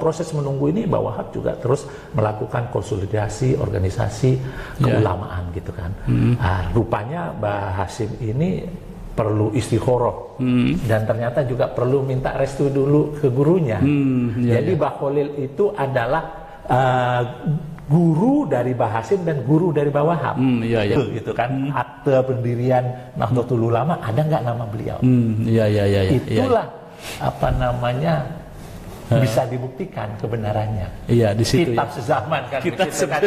proses menunggu ini Mbah Wahab juga terus melakukan konsolidasi organisasi keulamaan gitu kan. Nah, rupanya Mbah Hasyim ini perlu istikharah dan ternyata juga perlu minta restu dulu ke gurunya. Jadi Mbah Khalil itu adalah guru dari Mbah Hasyim dan guru dari Mbah Wahab. Gitu kan. Akte pendirian Nahdlatul Ulama ada nggak nama beliau? Itulah apa namanya bisa dibuktikan kebenarannya. Di situ. Kitab sezaman kan. Kitab sezaman.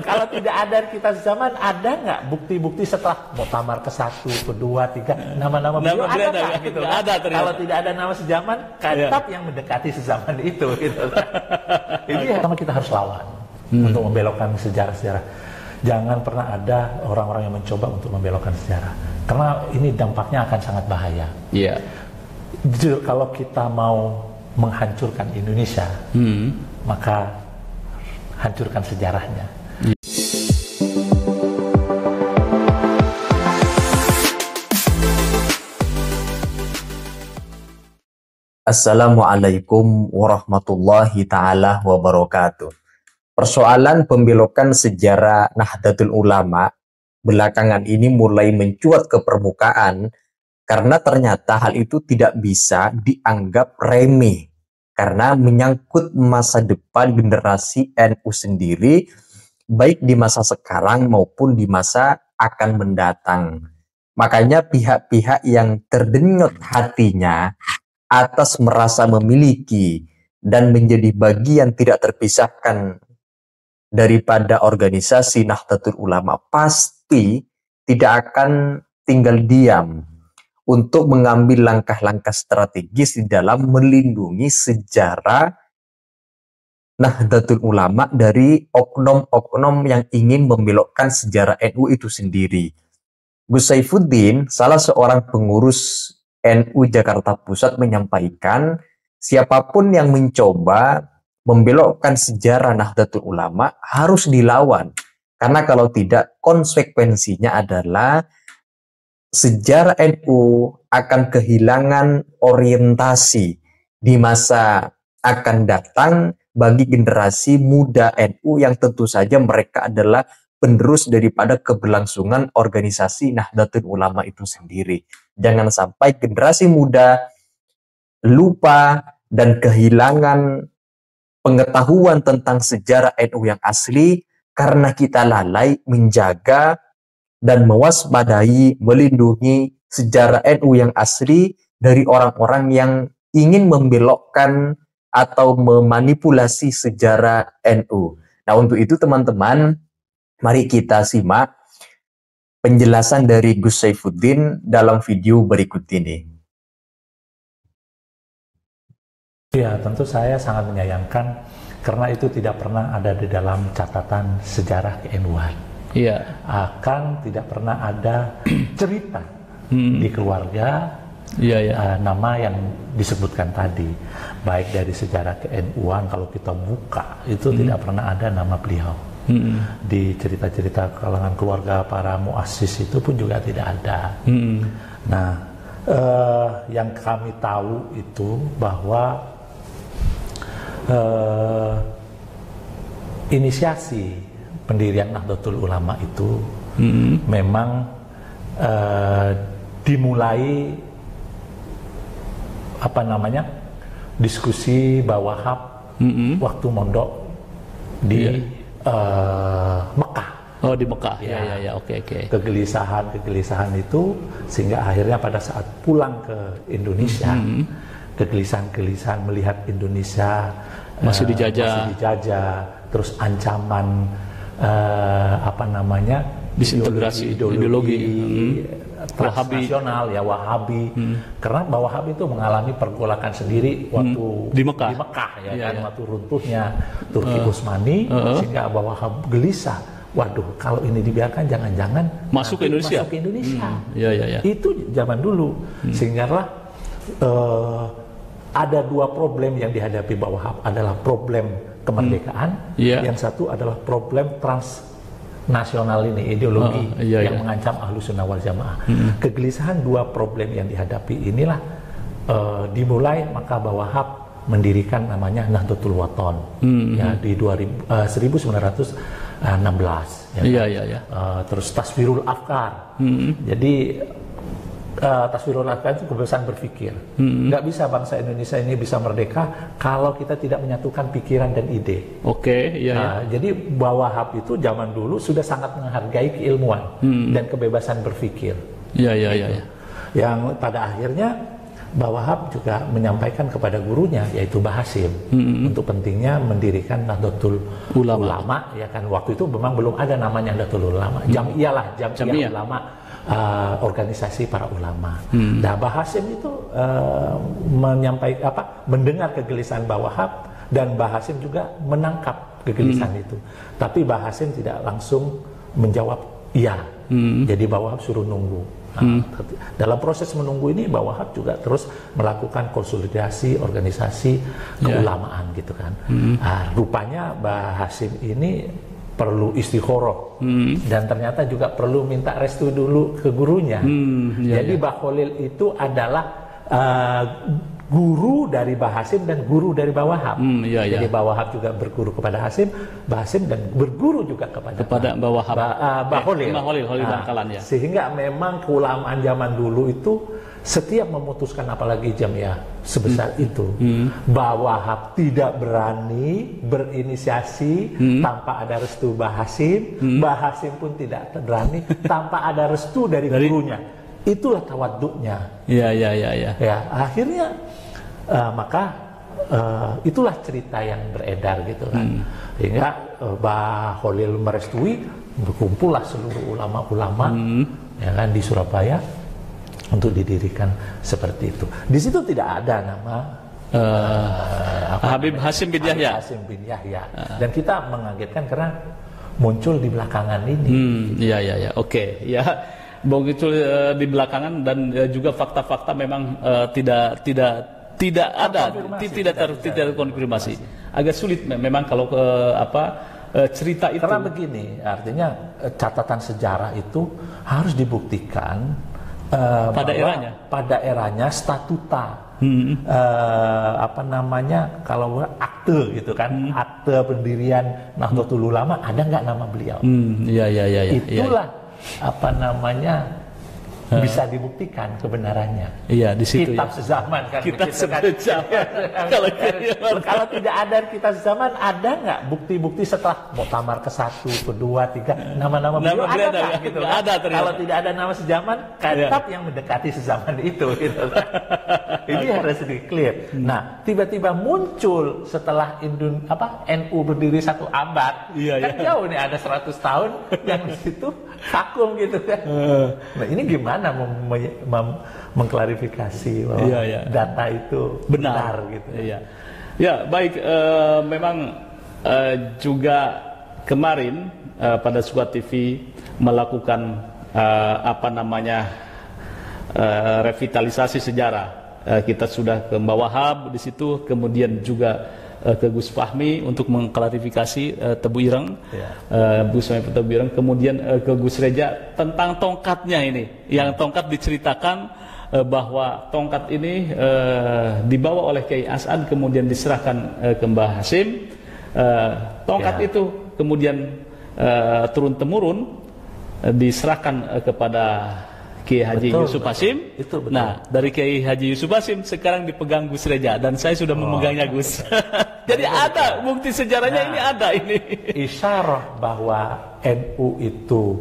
Kalau tidak ada kitab sezaman, ada nggak bukti-bukti setelah Muktamar ke-1, ke-2, 3 nama-nama beliau ada nggak gitu kan? Kalau tidak ada nama sezaman, kitab yang mendekati sezaman itu gitu. Ini pertama kita harus lawan untuk membelokkan sejarah-sejarah. Jangan pernah ada orang-orang yang mencoba untuk membelokkan sejarah, karena ini dampaknya akan sangat bahaya. Kalau kita mau menghancurkan Indonesia, maka hancurkan sejarahnya. Assalamualaikum warahmatullahi ta'ala wabarakatuh. Persoalan pembelokan sejarah Nahdlatul Ulama belakangan ini mulai mencuat ke permukaan karena ternyata hal itu tidak bisa dianggap remeh karena menyangkut masa depan generasi NU sendiri, baik di masa sekarang maupun di masa akan mendatang. Makanya pihak-pihak yang terdenyut hatinya atas merasa memiliki dan menjadi bagian tidak terpisahkan daripada organisasi Nahdlatul Ulama pasti tidak akan tinggal diam untuk mengambil langkah-langkah strategis di dalam melindungi sejarah Nahdlatul Ulama dari oknum-oknum yang ingin membelokkan sejarah NU itu sendiri. Gus Saifuddin, salah seorang pengurus NU Jakarta Pusat, menyampaikan siapapun yang mencoba membelokkan sejarah Nahdlatul Ulama harus dilawan. Karena kalau tidak, konsekuensinya adalah sejarah NU akan kehilangan orientasi di masa akan datang bagi generasi muda NU yang tentu saja mereka adalah penerus daripada keberlangsungan organisasi Nahdlatul Ulama itu sendiri. Jangan sampai generasi muda lupa dan kehilangan pengetahuan tentang sejarah NU yang asli karena kita lalai menjaga dan mewaspadai, melindungi sejarah NU yang asli dari orang-orang yang ingin membelokkan atau memanipulasi sejarah NU. Nah, untuk itu teman-teman, mari kita simak penjelasan dari Gus Saifuddin dalam video berikut ini. Ya, tentu saya sangat menyayangkan karena itu tidak pernah ada di dalam catatan sejarah ke-NU-an. Akan tidak pernah ada cerita di keluarga nama yang disebutkan tadi, baik dari sejarah ke-NU-an. Kalau kita buka itu tidak pernah ada nama beliau. Di cerita-cerita kalangan keluarga para muassis itu pun juga tidak ada. Nah, yang kami tahu itu bahwa inisiasi pendirian Nahdlatul Ulama itu memang dimulai diskusi Mbah Wahab waktu mondok di Mekah. Oh, di Mekah. Oke. Kegelisahan itu sehingga akhirnya pada saat pulang ke Indonesia, kegelisahan melihat Indonesia masih dijajah, terus ancaman disintegrasi ideologi transnasional Wahabi. Karena Mbah Wahab itu mengalami pergolakan sendiri waktu di Mekah waktu runtuhnya Turki Utsmani, sehingga Mbah Wahab gelisah. Waduh, kalau ini dibiarkan jangan-jangan masuk ke Indonesia. Itu zaman dulu. Sehinggalah ada dua problem yang dihadapi Mbah Wahab, adalah problem kemerdekaan, yang satu adalah problem transnasional ini, ideologi yang mengancam Ahlussunnah wal Jamaah. Kegelisahan dua problem yang dihadapi inilah dimulai, maka Mbah Wahab mendirikan namanya Nahdlatul Wathon ya di 1916 ya, terus Taswirul Afkar. Jadi Taswirul Afkar itu kebebasan berpikir. Nggak bisa bangsa Indonesia ini bisa merdeka kalau kita tidak menyatukan pikiran dan ide. Jadi Bawahab itu zaman dulu sudah sangat menghargai keilmuan dan kebebasan berpikir. Yang pada akhirnya Bawahab juga menyampaikan kepada gurunya yaitu Mbah Hasim untuk pentingnya mendirikan Nahdlatul Ulama ya kan. Waktu itu memang belum ada namanya Nahdlatul Ulama, Jam'iyah Ulama, organisasi para ulama. Nah, Mbah Hasim itu menyampaikan mendengar kegelisahan Bawahab dan Mbah Hasim juga menangkap kegelisahan itu. Tapi Mbah Hasim tidak langsung menjawab iya. Jadi Bawahab suruh nunggu. Dalam proses menunggu ini Bawahab juga terus melakukan konsolidasi organisasi keulamaan gitu kan. Rupanya Mbah Hasim ini perlu istikharah dan ternyata juga perlu minta restu dulu ke gurunya. Jadi Mbah Khalil itu adalah guru dari Mbah Hasim dan guru dari Bawahab. Jadi Bawahab juga berguru kepada Hasim, Mbah Hasim dan berguru juga kepada Bawahab. Mbah Khalil. Khalil Bangkalan ya. Sehingga memang keulamaan zaman dulu itu setiap memutuskan apalagi Jam'iyah sebesar itu, Bawahab tidak berani berinisiasi tanpa ada restu Mbah Hasim. Mbah Hasim pun tidak berani tanpa ada restu dari gurunya. Itulah tawaduknya. Ya, akhirnya maka itulah cerita yang beredar gitu kan. Hingga Mbah Khalil merestui, berkumpullah seluruh ulama-ulama ya kan di Surabaya untuk didirikan seperti itu. Di situ tidak ada nama Habib Hasim bin Yahya. Dan kita mengagetkan karena muncul di belakangan ini. Muncul di belakangan dan juga fakta-fakta memang tidak ada, tidak terkonfirmasi. Agak sulit memang kalau cerita itu. Karena begini, artinya catatan sejarah itu harus dibuktikan pada eranya statuta. Kalau akte gitu kan, akte pendirian Nahdlatul Ulama ada nggak nama beliau? Itulah bisa dibuktikan kebenarannya. Di situ. Kitab sezaman kan. Kitab sezaman. Kalau tidak ada kitab sezaman, ada nggak bukti-bukti setelah Muktamar ke-1, ke-2, 3 nama-nama beliau ada nggak? Gitu kan? Ada. Kalau tidak ada nama sezaman, kitab yang mendekati sezaman itu. Gitu kan? Ini harus di clear. Nah, tiba-tiba muncul setelah NU berdiri 1 abad. Kan jauh nih, ada 100 tahun yang di situ vakum gitu kan. Nah, ini gimana mengklarifikasi bahwa data itu benar gitu. Baik, memang juga kemarin pada Suara TV melakukan revitalisasi sejarah. Kita sudah ke Mbah Wahab di situ, kemudian juga ke Gus Fahmi untuk mengklarifikasi Tebu Ireng, Gus Fahmi Tebu Ireng, kemudian ke Gus Reja tentang tongkatnya ini, yang tongkat diceritakan bahwa tongkat ini dibawa oleh Kiai As'ad kemudian diserahkan ke Mbah Hasim. Tongkat itu kemudian turun temurun diserahkan kepada Kiai Haji Yusuf Hasim. Nah, dari Kiai Haji Yusuf Hasim sekarang dipegang Gus Reja dan saya sudah memegangnya Gus. Jadi ada bukti sejarahnya, ini ada ini. Isyarah bahwa NU itu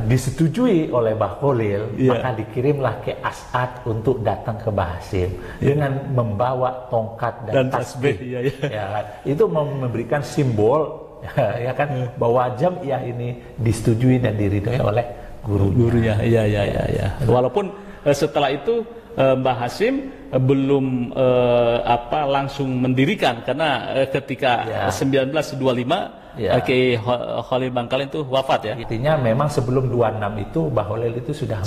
disetujui oleh Mbah Khalil, maka dikirimlah ke As'ad untuk datang ke Mbah Hasim dengan membawa tongkat dan tasbih. Itu memberikan simbol ya kan bahwa Jam'iyah ini disetujui dan diridhoi oleh gurunya. Walaupun setelah itu Mbah Hasim belum langsung mendirikan karena ketika 1925 Kiai Khalil Bangkalan itu wafat ya. Intinya memang sebelum 26 itu Mbah Khalil itu sudah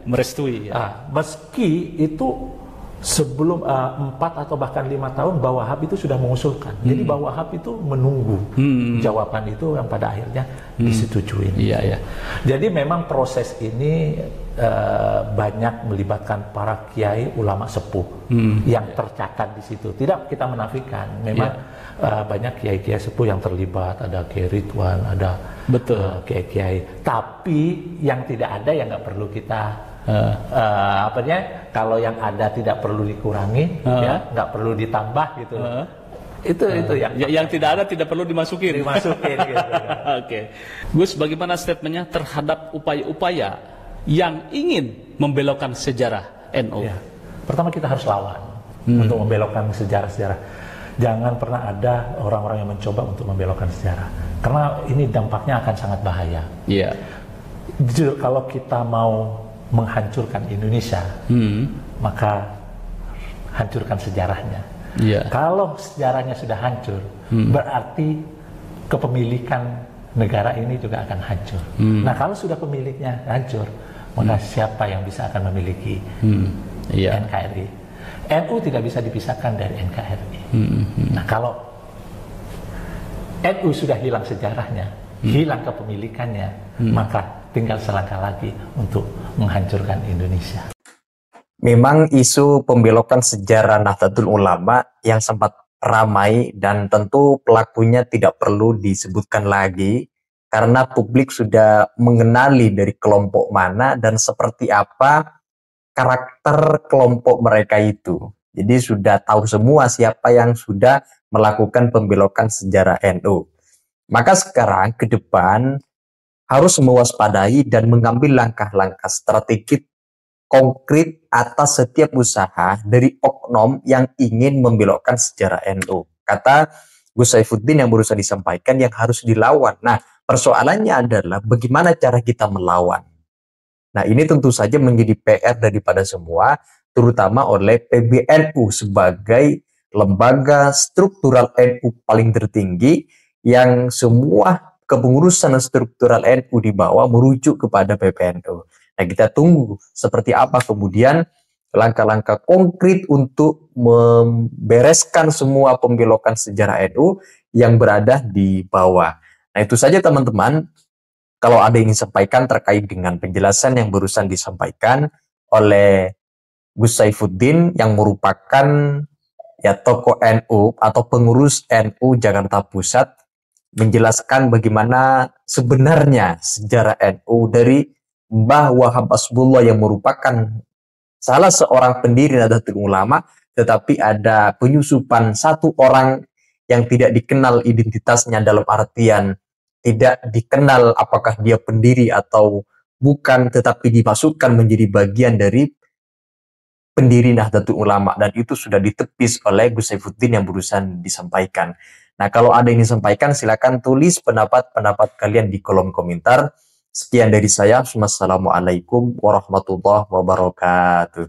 merestui. Meski itu sebelum 4 atau bahkan 5 tahun Mbah Wahab itu sudah mengusulkan. Jadi Mbah Wahab itu menunggu jawaban itu yang pada akhirnya disetujui. Iya, iya. Jadi memang proses ini banyak melibatkan para kiai ulama sepuh yang tercatat di situ. Tidak kita menafikan, memang banyak kiai-kiai sepuh yang terlibat, ada Kiai Ridwan, ada kiai-kiai. Tapi yang tidak ada yang nggak perlu kita kalau yang ada tidak perlu dikurangi, ya nggak perlu ditambah gitu. Itu yang tidak ada tidak perlu dimasukin. Gitu. Oke. Gus, bagaimana statementnya terhadap upaya-upaya yang ingin membelokkan sejarah NU? Ya. Pertama kita harus lawan untuk membelokkan sejarah-sejarah. Jangan pernah ada orang-orang yang mencoba untuk membelokkan sejarah, karena ini dampaknya akan sangat bahaya. Iya. Jujur, kalau kita mau menghancurkan Indonesia, maka hancurkan sejarahnya. Kalau sejarahnya sudah hancur, berarti kepemilikan negara ini juga akan hancur. Nah, kalau sudah pemiliknya hancur, maka siapa yang bisa akan memiliki NKRI? NU tidak bisa dipisahkan dari NKRI. Nah, kalau NU sudah hilang sejarahnya, hilang kepemilikannya, maka tinggal selangkah lagi untuk menghancurkan Indonesia. Memang isu pembelokan sejarah Nahdlatul Ulama yang sempat ramai dan tentu pelakunya tidak perlu disebutkan lagi karena publik sudah mengenali dari kelompok mana dan seperti apa karakter kelompok mereka itu. Jadi sudah tahu semua siapa yang sudah melakukan pembelokan sejarah NU. Maka sekarang ke depan harus mewaspadai dan mengambil langkah-langkah strategis konkret atas setiap usaha dari oknum yang ingin membelokkan sejarah NU. Kata Gus Saifuddin yang barusan disampaikan yang harus dilawan. Nah, persoalannya adalah bagaimana cara kita melawan. Nah, ini tentu saja menjadi PR daripada semua, terutama oleh PBNU sebagai lembaga struktural NU paling tertinggi yang semua kepengurusan struktural NU di bawah merujuk kepada PBNU. Nah, kita tunggu seperti apa kemudian langkah-langkah konkret untuk membereskan semua pembelokan sejarah NU yang berada di bawah. Nah, itu saja teman-teman. Kalau ada yang disampaikan terkait dengan penjelasan yang barusan disampaikan oleh Gus Saifuddin yang merupakan tokoh NU atau pengurus NU Jakarta Pusat, menjelaskan bagaimana sebenarnya sejarah NU dari Mbah Wahab Asbullah yang merupakan salah seorang pendiri Nahdlatul Ulama, tetapi ada penyusupan satu orang yang tidak dikenal identitasnya, dalam artian tidak dikenal apakah dia pendiri atau bukan, tetapi dimasukkan menjadi bagian dari pendiri Nahdlatul Ulama, dan itu sudah ditepis oleh Gus Saifuddin yang barusan disampaikan. Nah, kalau ada yang disampaikan, silakan tulis pendapat-pendapat kalian di kolom komentar. Sekian dari saya. Wassalamualaikum warahmatullahi wabarakatuh.